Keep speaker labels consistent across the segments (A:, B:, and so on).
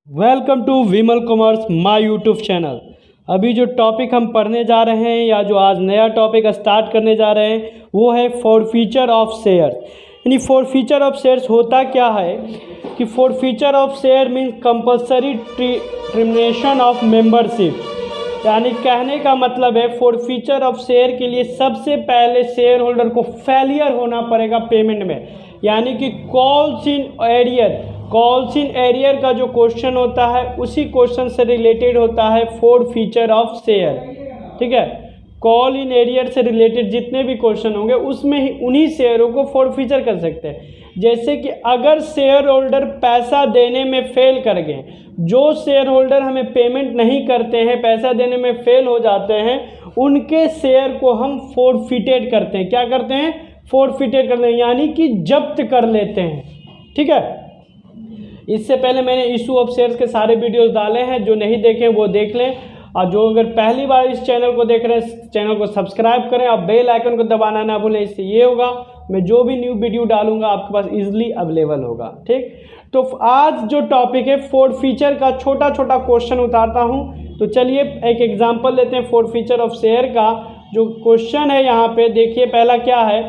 A: Welcome to Vimal commerce my YouTube channel. अभी जो topic हम पढ़ने जा रहे हैं या जो आज नया टॉपिक स्टार्ट करने जा रहे हैं वो है फॉरफीचर ऑफ शेयर। यानी फॉरफीचर ऑफ शेयर्स होता क्या है कि forfeiture of share means compulsory termination of membership. यानी कहने का मतलब है फॉरफीचर ऑफ शेयर के लिए सबसे पहले शेयर होल्डर को फेलियर होना पड़ेगा पेमेंट में। यानी कि कॉल्स इन एरियर का जो क्वेश्चन होता है उसी क्वेश्चन से रिलेटेड होता है फॉरफीचर ऑफ शेयर। ठीक है, कॉल इन एरियर से रिलेटेड जितने भी क्वेश्चन होंगे उसमें ही उन्हीं शेयरों को फॉरफीचर कर सकते हैं। जैसे कि अगर शेयर होल्डर पैसा देने में फेल कर गए, जो शेयर होल्डर हमें पेमेंट नहीं करते हैं, पैसा देने में फेल हो जाते हैं, उनके शेयर को हम फॉरफिटेड करते हैं। क्या करते हैं? फॉरफिटेड करते हैं, यानी कि जब्त कर लेते हैं। ठीक है, इससे पहले मैंने इशू ऑफ शेयर्स के सारे वीडियोस डाले हैं, जो नहीं देखे वो देख लें। और जो अगर पहली बार इस चैनल को देख रहे हैं, चैनल को सब्सक्राइब करें और बेल आइकन को दबाना ना भूलें। इससे ये होगा मैं जो भी न्यू वीडियो डालूंगा आपके पास इजीली अवेलेबल होगा। ठीक, तो आज जो टॉपिक है फॉरफीचर का छोटा छोटा क्वेश्चन उतारता हूँ। तो चलिए एक एग्जाम्पल लेते हैं फॉरफीचर ऑफ शेयर का। जो क्वेश्चन है यहाँ पे देखिए, पहला क्या है,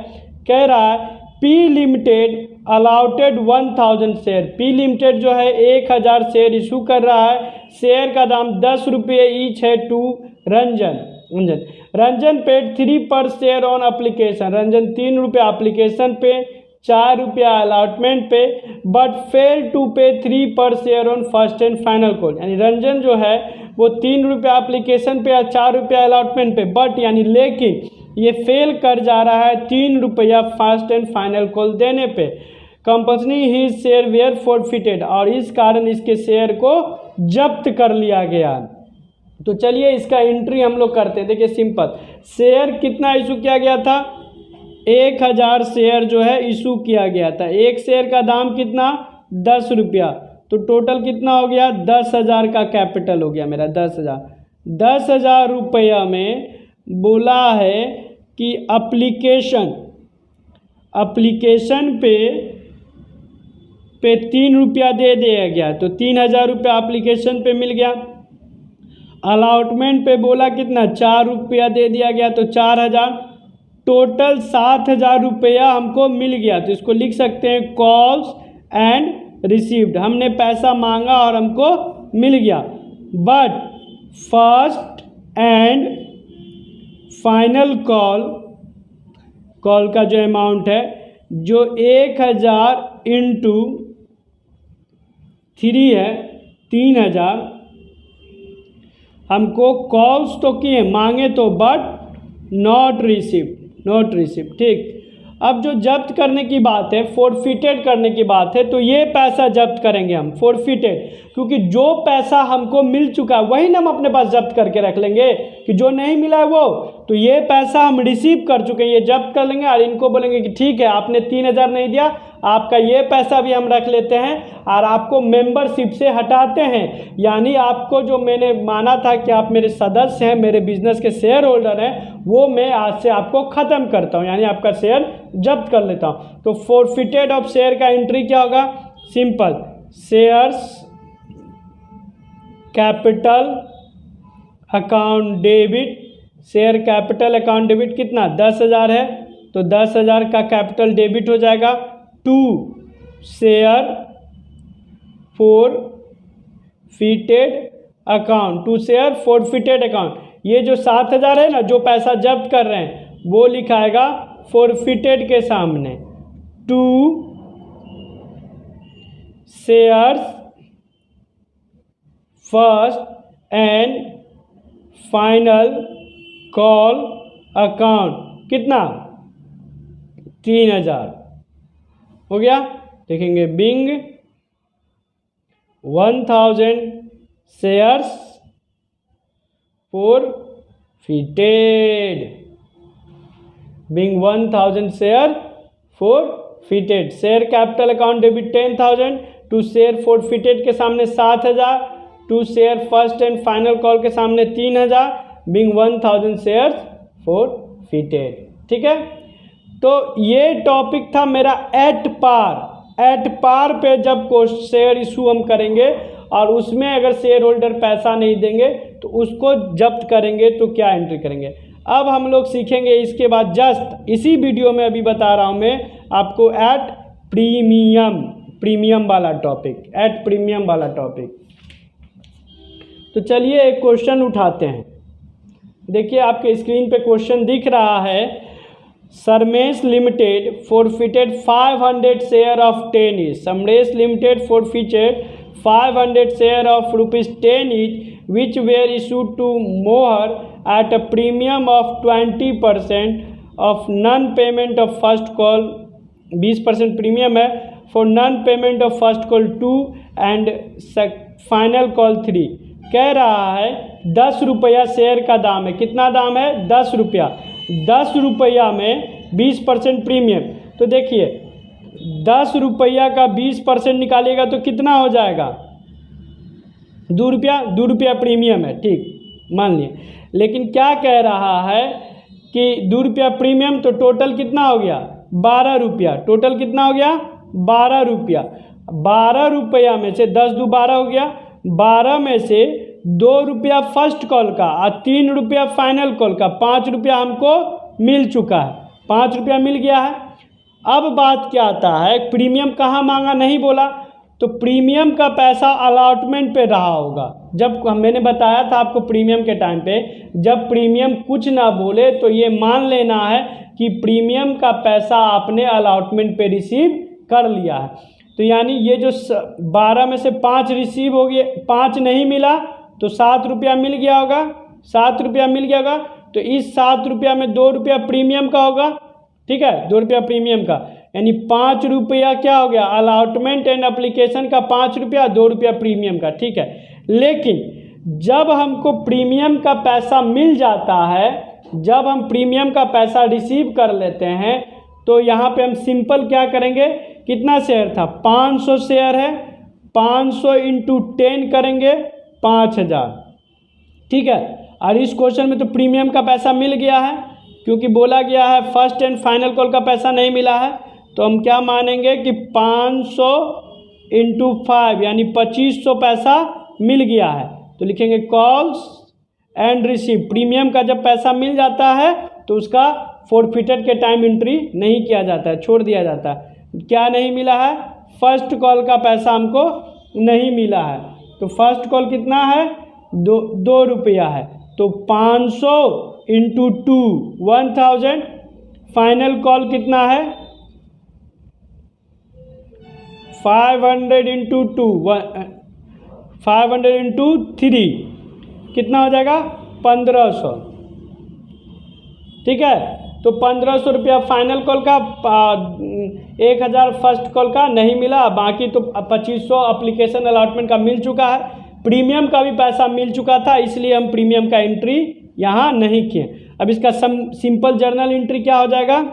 A: कह रहा है P limited allotted 1000 share. P limited जो है 1000 शेयर इशू कर रहा है। शेयर का दाम 10 रुपये ईच है टू रंजन पेड 3 पर शेयर ऑन एप्लीकेशन। रंजन 3 रुपये एप्लीकेशन पे, 4 रुपया अलॉटमेंट पे, बट फेल टू पे 3 पर share on first and final call. यानी रंजन जो है वो 3 रुपया एप्लीकेशन पे या 4 रुपया अलॉटमेंट पे, बट यानी लेकिन ये फेल कर जा रहा है 3 रुपया फर्स्ट एंड फाइनल कॉल देने पे। कंपनी ही शेयर वेयर फॉरफिटेड, और इस कारण इसके शेयर को जब्त कर लिया गया। तो चलिए इसका एंट्री हम लोग करते हैं। देखिए सिंपल, शेयर कितना इशू किया गया था? 1000 शेयर जो है इशू किया गया था। एक शेयर का दाम कितना? 10 रुपया। तो टोटल कितना हो गया? 10,000 का कैपिटल हो गया मेरा, 10,000। 10,000 रुपया में बोला है कि एप्लीकेशन पे 3 रुपया दे दिया गया, तो 3,000 रुपया एप्लीकेशन पे मिल गया। अलॉटमेंट पे बोला कितना? 4 रुपया दे दिया गया, तो 4,000। टोटल 7,000 रुपया हमको मिल गया। तो इसको लिख सकते हैं कॉल्स एंड रिसीव्ड। हमने पैसा मांगा और हमको मिल गया। But first and final call का जो अमाउंट है, जो 1000 इंटू 3 है, 3,000 हमको कॉल्स तो किए, मांगे तो, बट नॉट रिसीव। ठीक, अब जो जब्त करने की बात है, फॉरफिटेड करने की बात है, तो ये पैसा जब्त करेंगे हम फॉरफिटेड, क्योंकि जो पैसा हमको मिल चुका है वही ना हम अपने पास जब्त करके रख लेंगे, कि जो नहीं मिला है वो, तो ये पैसा हम रिसीव कर चुके हैं, ये जब्त कर लेंगे। और इनको बोलेंगे कि ठीक है, आपने 3,000 नहीं दिया, आपका ये पैसा भी हम रख लेते हैं और आपको मेंबरशिप से हटाते हैं। यानी आपको जो मैंने माना था कि आप मेरे सदस्य हैं, मेरे बिजनेस के शेयर होल्डर हैं, वो मैं आज से आपको ख़त्म करता हूँ, यानी आपका शेयर जब्त कर लेता हूँ। तो फॉरफिटेड ऑफ शेयर का एंट्री क्या होगा? Simple, shares capital account debit. Share capital account debit कितना? 10,000 है, तो 10,000 का कैपिटल डेबिट हो जाएगा टू शेयर फॉरफिटेड अकाउंट। ये जो 7,000 है ना, जो पैसा जब्त कर रहे हैं, वो लिखाएगा फॉरफिटेड के सामने, to shares first and final call account. कितना? 3,000 हो गया। देखेंगे being 1000 shares forfeited. Being 1000 share forfeited. Share capital account debit 10,000, to share forfeited के सामने 7,000, to share first and final call के सामने 3,000, बिंग 1000 शेयर्स फॉरफिटेड। ठीक है, तो ये टॉपिक था मेरा एट पार पे जब शेयर इशू हम करेंगे और उसमें अगर शेयर होल्डर पैसा नहीं देंगे तो उसको जब्त करेंगे तो क्या एंट्री करेंगे। अब हम लोग सीखेंगे इसके बाद, जस्ट इसी वीडियो में अभी बता रहा हूँ मैं आपको एट प्रीमियम वाला टॉपिक। तो चलिए एक क्वेश्चन उठाते हैं। देखिए आपके स्क्रीन पे क्वेश्चन दिख रहा है, Samresh Limited forfeited 500 share of 10 each. Samresh Limited forfeited 500 share of rupees 10 each, which were issued to Mohar at a premium of 20% of non-payment of first call, 20% premium है for non-payment of first call 2 and final call 3। कह रहा है 10 रुपया share का दाम है। कितना दाम है? 10 रुपया। 10 रुपया में 20% प्रीमियम। तो देखिए 10 रुपया का 20% निकालिएगा तो कितना हो जाएगा? 2 रुपया। 2 रुपया प्रीमियम है, ठीक मान लिए। लेकिन क्या कह रहा है कि 2 रुपया प्रीमियम, तो टोटल कितना हो गया? 12 रुपया। टोटल कितना हो गया? 12 रुपया। 12 रुपया में से 10 दो 12 हो गया। 12 में से 2 रुपया फर्स्ट कॉल का और 3 रुपया फाइनल कॉल का, 5 रुपया हमको मिल चुका है। 5 रुपया मिल गया है। अब बात क्या आता है, प्रीमियम कहाँ मांगा नहीं बोला, तो प्रीमियम का पैसा अलॉटमेंट पे रहा होगा। जब मैंने बताया था आपको प्रीमियम के टाइम पे, जब प्रीमियम कुछ ना बोले तो ये मान लेना है कि प्रीमियम का पैसा आपने अलॉटमेंट पे रिसीव कर लिया है। तो यानी ये जो 12 में से 5 रिसीव हो गए, 5 नहीं मिला तो 7 रुपया मिल गया होगा। 7 रुपया मिल गया होगा, तो इस 7 रुपया में 2 रुपया प्रीमियम का होगा, ठीक है, 2 रुपया प्रीमियम का, यानी 5 रुपया क्या हो गया? अलॉटमेंट एंड एप्लीकेशन का 5 रुपया, 2 रुपया प्रीमियम का, ठीक है। लेकिन जब हमको प्रीमियम का पैसा मिल जाता है, जब हम प्रीमियम का पैसा रिसीव कर लेते हैं, तो यहाँ पे हम सिंपल क्या करेंगे, कितना शेयर था? 500 शेयर है, 500 इंटू 10 करेंगे 5000, ठीक है। और इस क्वेश्चन में तो प्रीमियम का पैसा मिल गया है, क्योंकि बोला गया है फर्स्ट एंड फाइनल कॉल का पैसा नहीं मिला है, तो हम क्या मानेंगे कि 500 इंटू 5 यानी 2500 पैसा मिल गया है। तो लिखेंगे कॉल्स एंड रिसीव। प्रीमियम का जब पैसा मिल जाता है तो उसका फोरफिटेड के टाइम एंट्री नहीं किया जाता है, छोड़ दिया जाता है। क्या नहीं मिला है? फर्स्ट कॉल का पैसा हमको नहीं मिला है। तो फर्स्ट कॉल कितना है? 2 रुपया है, तो 500 इंटू 2 1000। फाइनल कॉल कितना है? 500 इंटू 2 500 इंटू 3 कितना हो जाएगा? 1500, ठीक है। तो 1500 रुपया फाइनल कॉल का, 1000 फर्स्ट कॉल का नहीं मिला, बाकी तो 2500 एप्लीकेशन अलॉटमेंट का मिल चुका है। प्रीमियम का भी पैसा मिल चुका था, इसलिए हम प्रीमियम का एंट्री यहाँ नहीं किए। अब इसका सिंपल जर्नल एंट्री क्या हो जाएगा?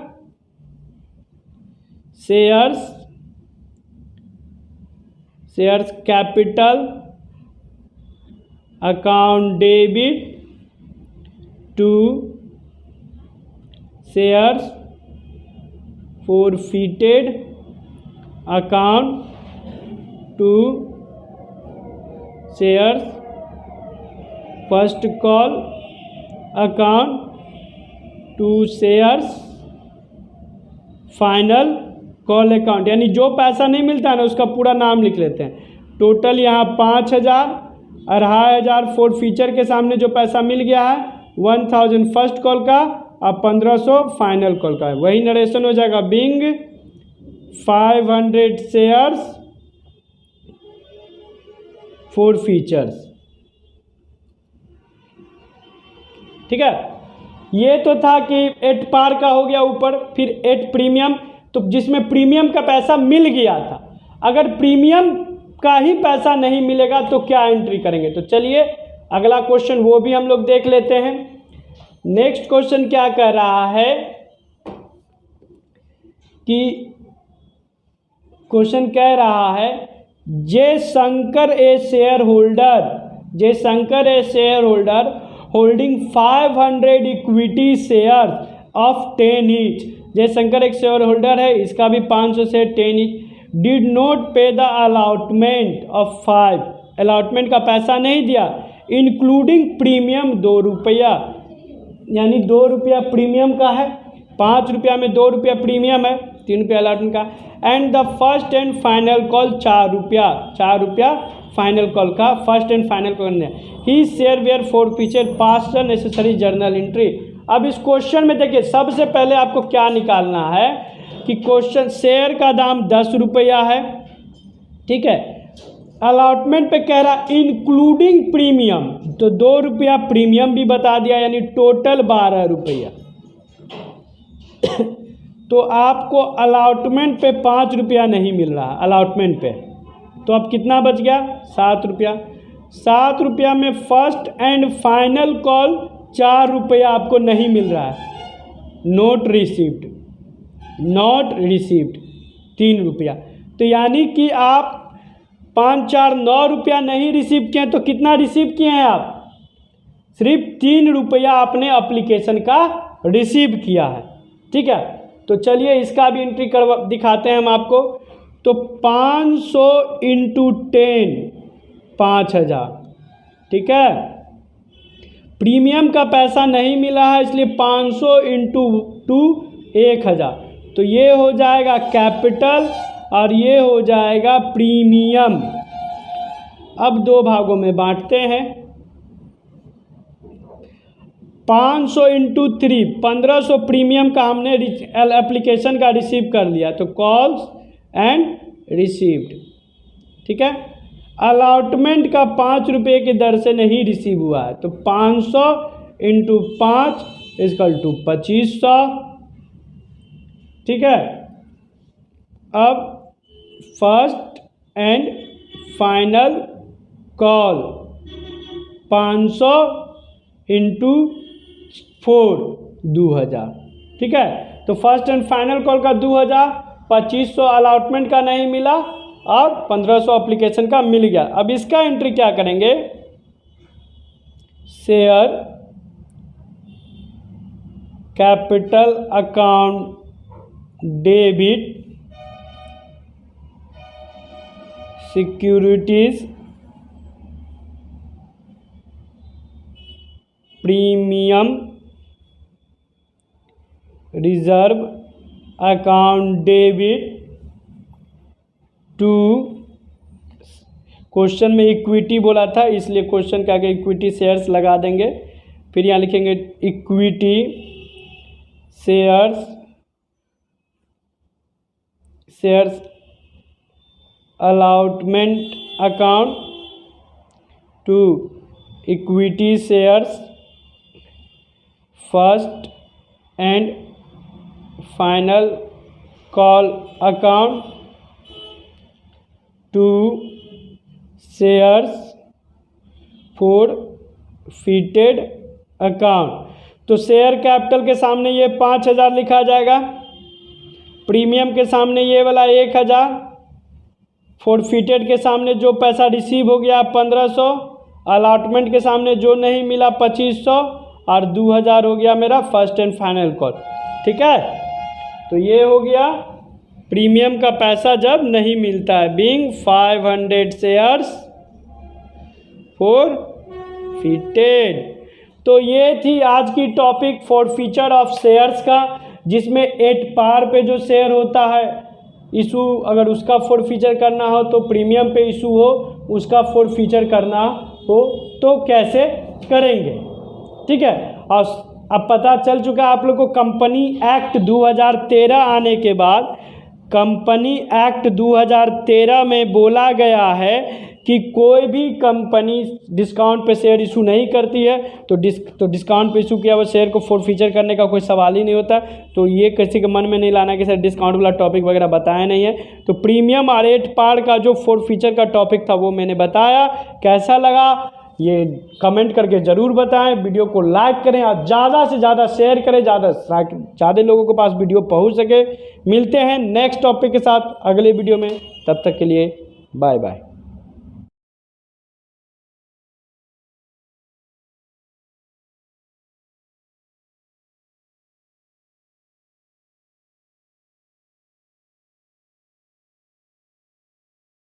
A: Shares capital account debit to shares forfeited account to shares first call account to shares final call account. यानी जो पैसा नहीं मिलता है ना, उसका पूरा नाम लिख लेते हैं। टोटल यहाँ 5000, 2500 फोर फीचर के सामने जो पैसा मिल गया है, 1000 फर्स्ट कॉल का और 1500 फाइनल कॉल का है। वही नरेशन हो जाएगा, बिंग 500 शेयर्स फोर फीचर्स, ठीक है। ये तो था कि 8 पार का हो गया ऊपर, फिर 8 प्रीमियम, तो जिसमें प्रीमियम का पैसा मिल गया था। अगर प्रीमियम का ही पैसा नहीं मिलेगा तो क्या एंट्री करेंगे? तो चलिए अगला क्वेश्चन वो भी हम लोग देख लेते हैं। नेक्स्ट क्वेश्चन क्या कह रहा है कि क्वेश्चन कह रहा है J Shankar a shareholder holding 500 equity share of 10 each. Jaishankar एक शेयर होल्डर है, इसका भी 500 share 10 each. Did not pay the allotment of 5 allotment का पैसा नहीं दिया, इंक्लूडिंग प्रीमियम 2 रुपया, यानी 2 रुपया प्रीमियम का है, 5 रुपया में 2 रुपया प्रीमियम है, 3 रुपया अलॉटमेंट का, and the first and final call 4 रुपया फाइनल कॉल का फर्स्ट एंड फाइनल कॉल है। He share were forfeiture past the necessary journal entry. अब इस क्वेश्चन में देखिए, सबसे पहले आपको क्या निकालना है कि क्वेश्चन शेयर का दाम 10 रुपया है, ठीक है, अलॉटमेंट पे कह रहा इंक्लूडिंग प्रीमियम, तो 2 रुपया प्रीमियम भी बता दिया, यानी टोटल 12 रुपया। तो आपको अलॉटमेंट पे 5 रुपया नहीं मिल रहा अलॉटमेंट पे, तो अब कितना बच गया? 7 रुपया। 7 रुपया में फर्स्ट एंड फाइनल कॉल 4 रुपया आपको नहीं मिल रहा है, नॉट रिसीव्ड 3 रुपया। तो यानी कि आप 5 4 9 रुपया नहीं रिसीव किए, तो कितना रिसीव किए हैं आप? सिर्फ 3 रुपया आपने एप्लीकेशन का रिसीव किया है, ठीक है। तो चलिए इसका भी एंट्री करवा दिखाते हैं हम आपको। तो 500 इंटू 10 5000, ठीक है। प्रीमियम का पैसा नहीं मिला है, इसलिए 500 इंटू 2 1000, तो ये हो जाएगा कैपिटल और ये हो जाएगा प्रीमियम। अब 2 भागों में बांटते हैं। 500 इंटू 3 1500 प्रीमियम का हमने एप्लीकेशन का रिसीव कर लिया, तो कॉल्स एंड रिसीव्ड, ठीक है। अलॉटमेंट का 5 रुपये की दर से नहीं रिसीव हुआ है, तो 500 इंटू 5 इक्वल टू 2500, ठीक है। अब first and final call 500 into 4 2000, ठीक है। तो फर्स्ट एंड फाइनल कॉल का 2000, 2500 अलॉटमेंट का नहीं मिला और 1500 एप्लीकेशन का मिल गया। अब इसका एंट्री क्या करेंगे? Share capital account debit securities premium reserve account debit to, question में इक्विटी बोला था इसलिए क्वेश्चन के आगे इक्विटी शेयर्स लगा देंगे। फिर यहाँ लिखेंगे equity shares allotment account to equity shares first and final call account to shares forfeited account. तो शेयर कैपिटल के सामने ये 5000 लिखा जाएगा, प्रीमियम के सामने ये वाला 1000, फॉरफीटेड के सामने जो पैसा रिसीव हो गया 1500, अलॉटमेंट के सामने जो नहीं मिला 2500 और 2000 हो गया मेरा फर्स्ट एंड फाइनल कॉल, ठीक है। तो ये हो गया प्रीमियम का पैसा जब नहीं मिलता है, बीइंग 500 शेयर्स फॉरफीटेड। तो ये थी आज की टॉपिक फॉरफीचर ऑफ शेयर्स का, जिसमें 8 पार पे जो शेयर होता है इशू, अगर उसका फॉरफीचर करना हो तो प्रीमियम पे इशू हो, उसका फॉरफीचर करना हो तो कैसे करेंगे, ठीक है। और अब पता चल चुका है आप लोग को कंपनी एक्ट 2013 आने के बाद, कंपनी एक्ट 2013 में बोला गया है कि कोई भी कंपनी डिस्काउंट पे शेयर इशू नहीं करती है, तो डिस्काउंट पे इशू किया हुआ शेयर को फॉरफीचर करने का कोई सवाल ही नहीं होता। तो ये किसी के मन में नहीं लाना कि सर डिस्काउंट वाला टॉपिक वगैरह बताया नहीं है। तो प्रीमियम और 8 पार का जो फॉरफीचर का टॉपिक था वो मैंने बताया। कैसा लगा ये कमेंट करके ज़रूर बताएं, वीडियो को लाइक करें और ज़्यादा से ज़्यादा शेयर करें, ज़्यादा लोगों के पास वीडियो पहुंच सके। मिलते हैं नेक्स्ट टॉपिक के साथ अगले वीडियो में, तब तक के लिए बाय बाय।